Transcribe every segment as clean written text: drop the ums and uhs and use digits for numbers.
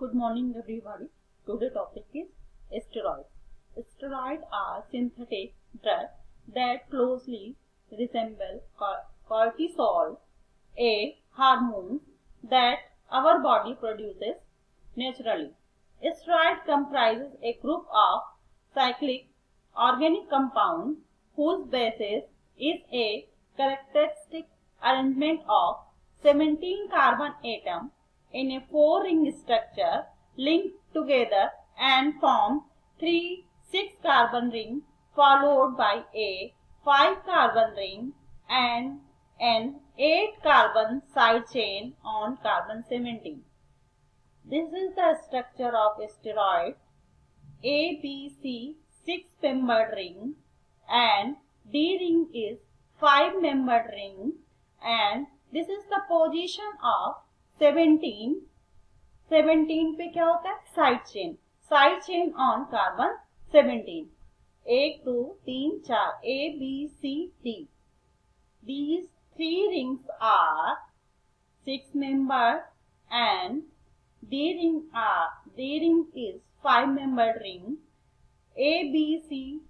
Good morning everybody. Today topic is steroids. Steroids are synthetic drugs that closely resemble cortisol, a hormone that our body produces naturally. Steroid comprises a group of cyclic organic compounds whose basis is a characteristic arrangement of 17 carbon atoms in a 4-ring structure linked together and form 3 6-carbon ring followed by a 5-carbon ring and an 8-carbon side chain on carbon 17. This is the structure of steroid. ABC 6-membered ring and D ring is 5-membered ring, and this is the position of 17 पे क्या होता है side chain on carbon 17. 1 2 3 4 A B C D. These 3 rings are 6-membered and D ring is 5-membered ring. A B C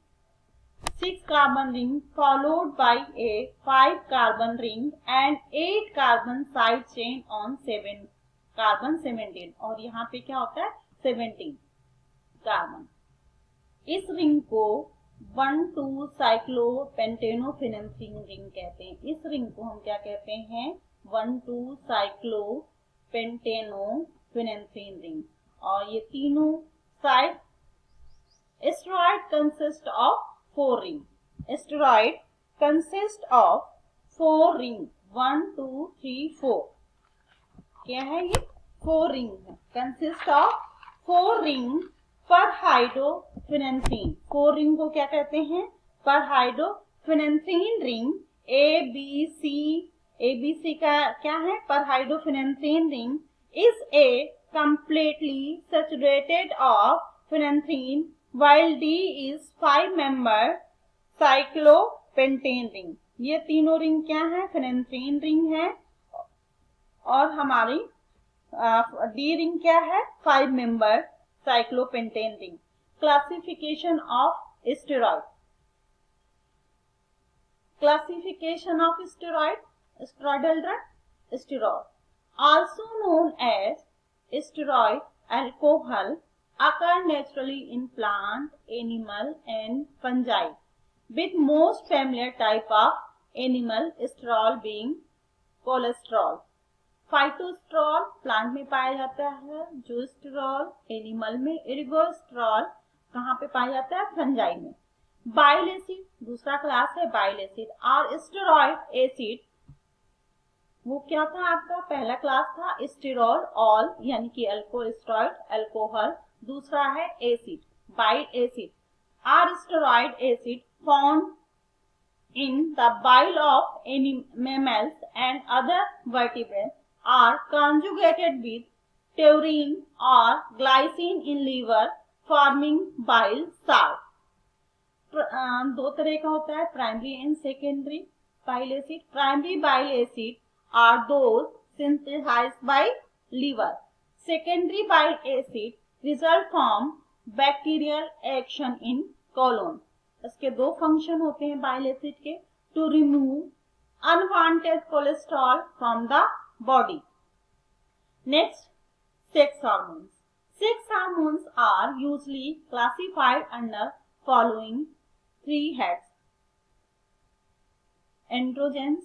6-carbon ring followed by a 5-carbon ring and 8-carbon side chain on carbon 17. और यहाँ पे क्या होता है 17 carbon. इस ring को 1,2 साइक्लोपेंटेनोफिनेंथ्रीन ring कहते हैं. इस रिंग को हम क्या कहते हैं 1,2 साइक्लोपेंटेनोफिनेंथ्रीन रिंग. और ये तीनों side steroid consist of 4 ring. Steroid consist of 4 ring. 1 2 3 4. क्या है ये 4 रिंग है. कंसिस्ट ऑफ 4 रिंग पर हाइड्रोफिनेंथ्रीन. 4 रिंग को क्या कहते हैं पर हाइड्रोफिनेंथ्रीन रिंग. ABC का क्या है पर hydrophenanthrene ring is a completely saturated of phenanthrene while D is 5-membered cyclopentane ring. ये तीनों रिंग क्या है फिनेंथ्रीन रिंग है और हमारी डी रिंग क्या है 5-membered cyclopentane ring. Classification of steroid. Classification of steroid. Steroidal drug steroid also known as steroid alcohol occur naturally in plant, animal and fungi, with most familiar type of animal sterol being cholesterol. Phytosterol plant में पाया जाता है, जो sterol animal में, ergosterol कहाँ पे पाया जाता है फंजाई में. बाइल एसिड दूसरा क्लास है बाइल एसिड. और स्टेरॉइड एसिड वो क्या था आपका पहला क्लास था स्टेरॉल ऑल यानी कि अल्कोस्टेरॉइड अल्कोहल. दूसरा है acid bile acid. Are steroid acid found in the bile of mammals and other vertebrates are conjugated with taurine or glycine in liver forming bile salt. दो तरह का होता है primary and secondary bile acid. Primary bile acid are those synthesized by liver. Secondary bile acid result from bacterial action in colon. इसके दो function होते हैं bile acid के. To remove unwanted cholesterol from the body. Next sex hormones. Sex hormones are usually classified under following 3 heads. Androgens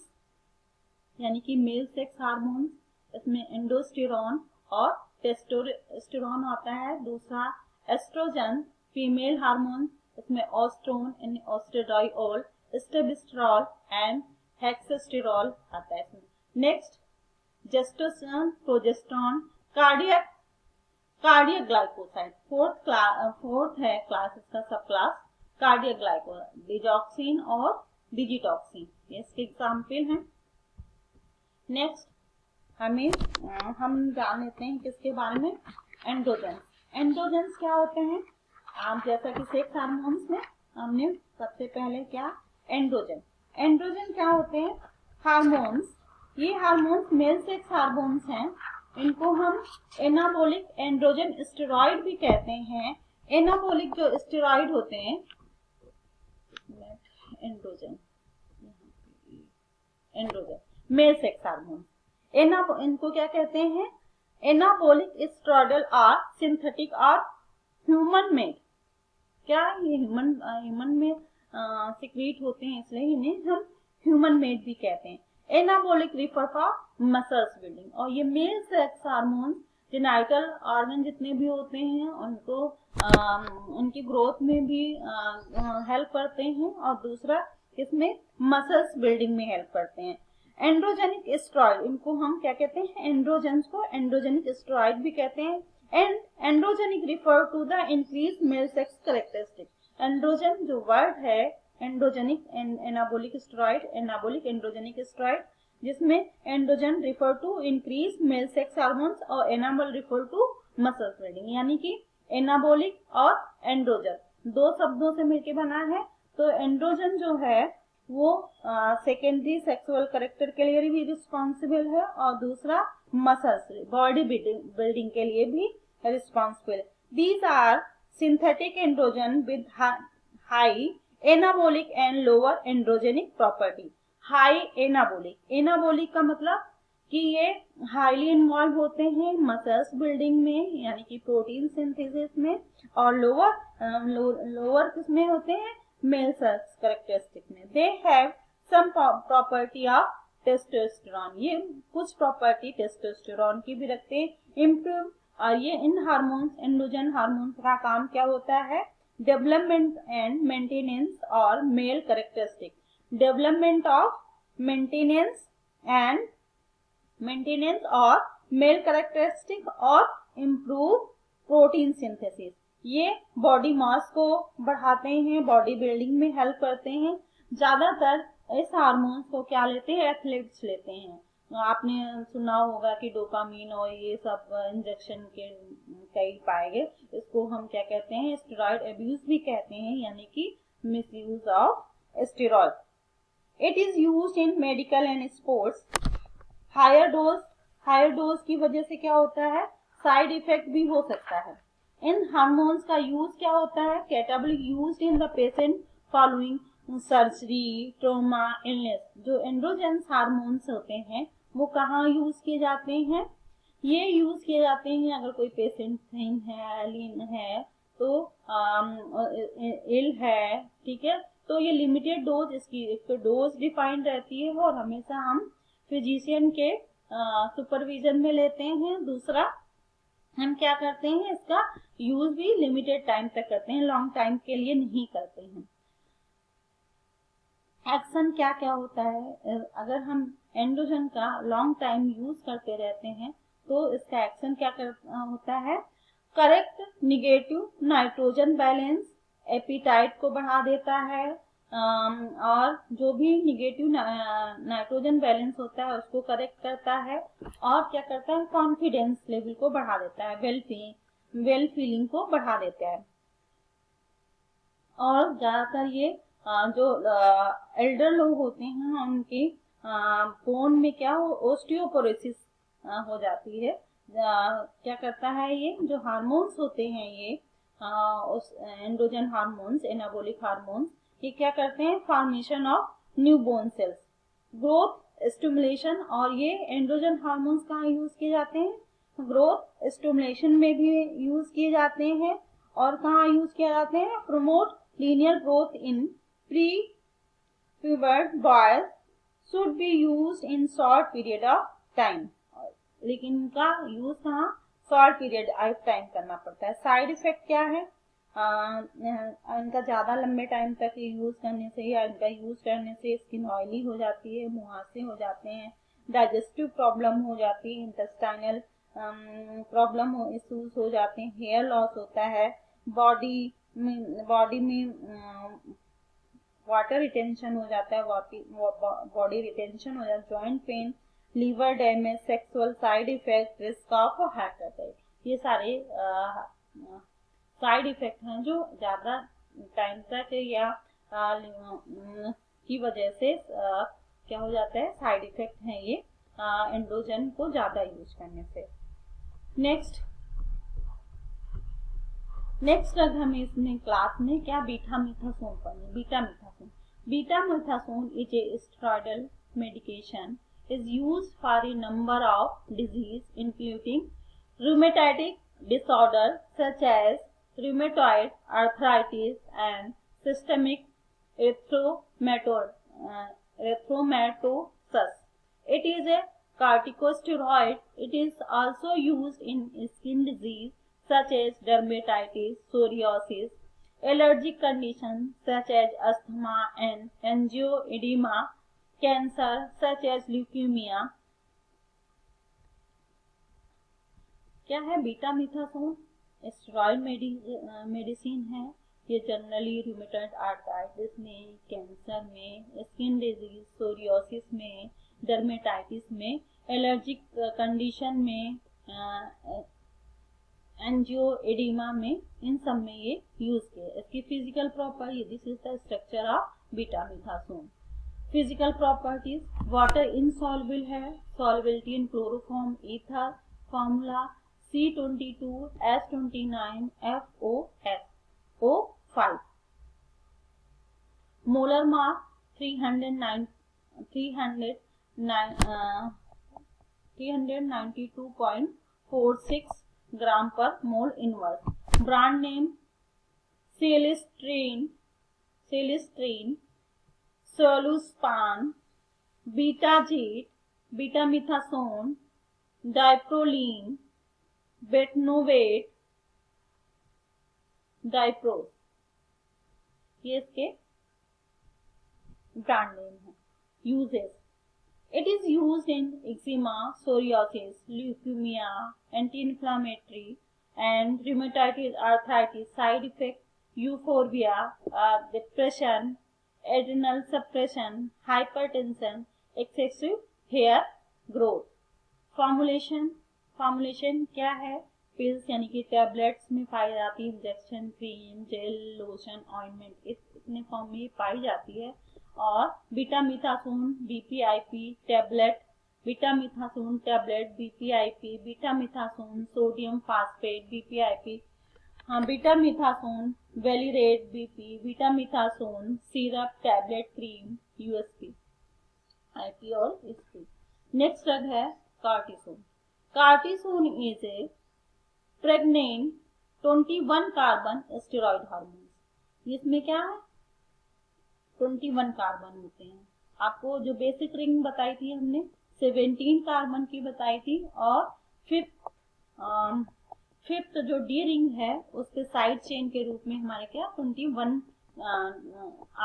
यानी कि mail sex hormones, इसमें एंडोस्टेरॉन और testosterone होता है. दूसरा एस्ट्रोजन फीमेल हार्मोन्स, इसमें ऑस्ट्रोन एंड ऑस्ट्रेडाइओल, स्टेबिस्टेरॉल एंड हेक्सोस्टेरॉल आता है इसमें. Next testosterone progesterone cardiac glycoside. Fourth है क्लास इसका subclass cardiac glycoside. Digoxin और डिजिटॉक्सिन ये इसके एग्जाम्पल हैं. नेक्स्ट हम जान लेते हैं किसके बारे में एंड्रोजेंस. एंड्रोजेंस क्या होते हैं आप जैसा कि सेक्स हार्मोन्स में हमने सबसे पहले क्या एंड्रोजन क्या होते हैं हार्मोन्स. ये हार्मोन्स मेल सेक्स हार्मोन्स हैं. इनको हम एनाबॉलिक एंड्रोजन स्टेरॉइड भी कहते हैं। एनाबॉलिक जो स्टेरॉइड होते हैं, एंड्रोजन मेल सेक्स हार्मोन, इनको क्या कहते हैं? एनाबॉलिक स्टेरॉइडल आर सिंथेटिक और ह्यूमन मेड। क्या ये ह्यूमन में सिक्रीट होते हैं, इसलिए इन्हें हम ह्यूमन मेड भी कहते हैं। Anabolic refer for muscles building, और ये male sex hormone genital organ जितने भी होते हैं उनको उनकी ग्रोथ में भी हेल्प करते हैं, और दूसरा इसमें मसल्स बिल्डिंग में हेल्प करते हैं। एंड्रोजेनिक स्टेरॉइड, इनको हम क्या कहते हैं? एंड्रोजेंस को एंड्रोजेनिक स्टेरॉइड भी कहते हैं। And androgenic refer to the increase male sex characteristic. Androgen जो वर्ड है, androgenic anabolic steroid, anabolic androgenic steroid, जिसमें androgen refer to increase male sex hormones और anabol refer to muscle building, यानी कि anabolic और एंड्रोजन दो शब्दों से मिलकर बना है। तो एंड्रोजन जो है वो सेकेंडरी सेक्सुअल कैरेक्टर के लिए भी रिस्पॉन्सिबल है, और दूसरा मसल्स बॉडी बिल्डिंग के लिए भी responsible. These are synthetic androgen with high anabolic and lower androgenic property. High anabolic, anabolic का मतलब कि ये हाईली इन्वॉल्व होते हैं मसल्स बिल्डिंग में, यानी कि प्रोटीन सिंथेसिस में, और लोअर किसमें होते हैं? मेल सेक्स कैरेक्टरिस्टिक में। They have sum property of testosterone, ये कुछ प्रॉपर्टी टेस्टोस्टेरोन की भी रखते हैं। इम्प्रूव, और ये इन हार्मोन्स, एंड्रोजन हार्मोन्स का काम क्या होता है? डेवलपमेंट एंड मेंटेनेंस और male characteristic, development of maintenance और मेल कैरेक्टरिस्टिक, और इम्प्रूव प्रोटीन सिंथेसिस। ये बॉडी मास को बढ़ाते हैं, बॉडी बिल्डिंग में हेल्प करते हैं। ज्यादातर इस हार्मोन्स को क्या लेते हैं? एथलीट्स लेते हैं। आपने सुना होगा कि डोपामीन और ये सब इंजेक्शन के कई पाए गए, इसको हम क्या कहते हैं? स्टेरॉइड अब्यूज भी कहते हैं, यानी कि misuse of steroid. It is used in medical and sports. Higher dose की वजह से क्या होता है? साइड इफेक्ट भी हो सकता है। इन हार्मोन्स का यूज क्या होता है? Catabolic used in the patient following surgery, trauma, illness. जो एंड्रोजेंस हार्मोन्स होते हैं वो कहाँ यूज किए जाते हैं? ये यूज किए जाते हैं अगर कोई पेशेंट थिन है, लीन है, तो इल है, ठीक है, तो ये लिमिटेड डोज, इसकी डोज डिफाइंड रहती है और हमेशा हम फिजिशियन के सुपरविजन में लेते हैं। दूसरा हम क्या करते हैं? इसका यूज भी लिमिटेड टाइम तक करते हैं, लॉन्ग टाइम के लिए नहीं करते हैं। एक्शन क्या क्या होता है? अगर हम एंड्रोजन का लॉन्ग टाइम यूज करते रहते हैं तो इसका एक्शन क्या होता है? Correct negative nitrogen balance, appetite को बढ़ा देता है, और जो भी निगेटिव नाइट्रोजन बैलेंस होता है उसको करेक्ट करता है, और क्या करता है? कॉन्फिडेंस लेवल को बढ़ा देता है, वेल फीलिंग को बढ़ा देता है। और ज्यादातर ये जो एल्डर लोग होते हैं उनके बोन में क्या ओस्टियोपोरोसिस हो जाती है। क्या करता है? ये जो हार्मोन्स होते हैं, ये एंड्रोजन हार्मोन्स, एनाबॉलिक हार्मोन्स, ये क्या करते हैं? Formation of new bone cells, growth stimulation. और ये एंड्रोजन हार्मोन्स कहाँ यूज किए जाते हैं? ग्रोथ स्टिमुलेशन में भी यूज किए जाते हैं। और कहाँ यूज किए जाते हैं? Promote linear growth in pre-pubertal boys should be used in short period of time, लेकिन इनका यूज कहाँ? शॉर्ट पीरियड ऑफ टाइम करना पड़ता है। साइड इफेक्ट क्या है? इनका ज्यादा लंबे टाइम तक यूज करने से या इनका यूज करने से स्किन ऑयली हो जाती है, मुहासे हो जाते हैं, डाइजेस्टिव प्रॉब्लम हो जाती है, इंटेस्टाइनल प्रॉब्लम इश्यूज हो जाते हैं, हेयर लॉस होता है, बॉडी में वाटर रिटेंशन हो जाता है, बॉडी रिटेंशन हो जाता है, joint pain, liver damage, sexual side effect, risk of heart attack. ये सारे साइड इफेक्ट हैं जो ज्यादा टाइम तक या की वजह से क्या हो जाता है? साइड इफेक्ट हैं ये एंड्रोजन को ज्यादा यूज करने से। नेक्स्ट ड्रग हमें इसमें क्लास में क्या बीटामिथासोन पढ़ने। Betamethasone is a steroidal medication is used for a number of disease including rheumatic disorder such as rheumatoid arthritis and systemic erythematosus. It is a corticosteroid. It is also used in skin disease such as dermatitis, psoriasis, allergic conditions such as asthma and angioedema, cancer such as leukemia. क्या है बीटामिथासोन? Steroid medicine है। ये generally rheumatoid arthritis में, cancer में, skin disease, psoriasis में, dermatitis में, allergic condition में, angioedema में, इन सब में ये यूज किया। इसकी physical property, this is the structure of betamethasone. Physical properties, water insoluble है, solubility in chloroform ether, formula C22H29FOSO5, molar mass 392.46 gram per mole inverse. Brand name Celestone, Soluspan, Betaject, betamethasone, Diprolene, Betnovate, Diprose, ये इसके brand name है। Uses, it is used in eczema, psoriasis, leukaemia, anti inflammatory and rheumatoid arthritis. Side effect, euphorbia, depression, adrenal suppression, hypertension, excessive hair growth. Formulation क्या है? Pills यानी कि tablets में पाई जाती है, injection, cream, gel, lotion, ointment, इतने फॉर्म में पाई जाती है। और betamethasone BP IP tablet, betamethasone tablet BP IP, betamethasone sodium phosphate BP IP, हाँ betamethasone valerate BP, betamethasone syrup, tablet, cream, USP, IP और एसपी। नेक्स्ट ड्रग है cortisone. Cortisone is a pregnant 21 carbon steroid hormone. इसमें क्या है? 21 कार्बन होते हैं। आपको जो बेसिक रिंग बताई थी हमने 17 कार्बन की बताई थी, और फिफ्थ जो डी रिंग है उसके साइड चेन के रूप में हमारे क्या 21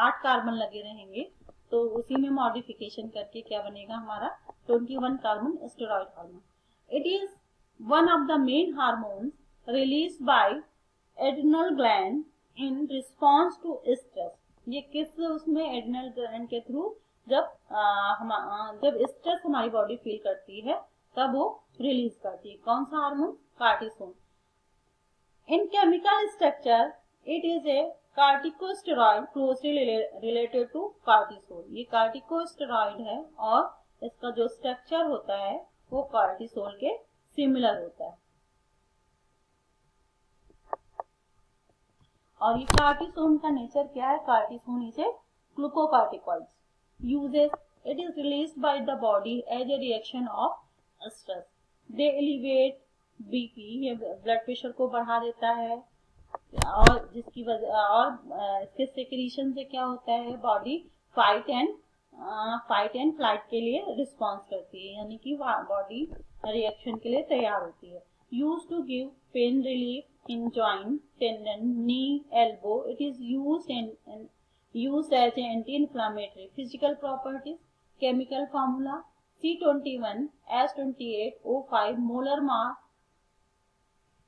8 कार्बन लगे रहेंगे। तो उसी में मॉडिफिकेशन करके क्या बनेगा हमारा 21 carbon steroid hormone. It is one of the main hormones released by adrenal gland in response to stress. ये किस उसमें? एड्रिनल ग्लैंड के थ्रू जब स्ट्रेस हमारी बॉडी फील करती है तब वो रिलीज करती है। कौन सा हार्मोन? Cortisone. In chemical structure it is a corticosteroid closely related to cortisol. ये कार्टिकोस्टेरॉइड है और इसका जो स्ट्रक्चर होता है वो कार्टिसोल के सिमिलर होता है। और ये कार्टिसोन का नेचर क्या है? Cortisone is a glucocorticoid. Uses, it is released by the body as a reaction of stress. They elevate BP, ये ब्लड प्रेशर को बढ़ा देता है, और जिसकी वजह और इसके सेक्रीशन से क्या होता है? बॉडी फाइट एंड फ्लाइट के लिए रिस्पॉन्स करती है, यानी कि बॉडी रिएक्शन के लिए तैयार होती है। Use to give pain relief in joint, tendon, knee, elbow. It is used as an anti-inflammatory. Physical properties, chemical formula C21H28O5, molar mass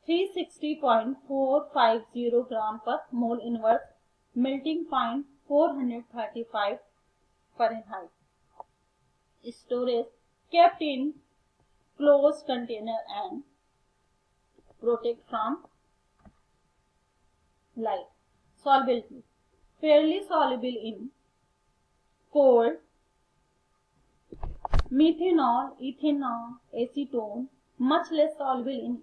360.450 gram per mole inverse, melting point 435 Fahrenheit. Storage, kept in closed container and protect from light. Solubility, fairly soluble in cold, methanol, ethanol, acetone, much less soluble in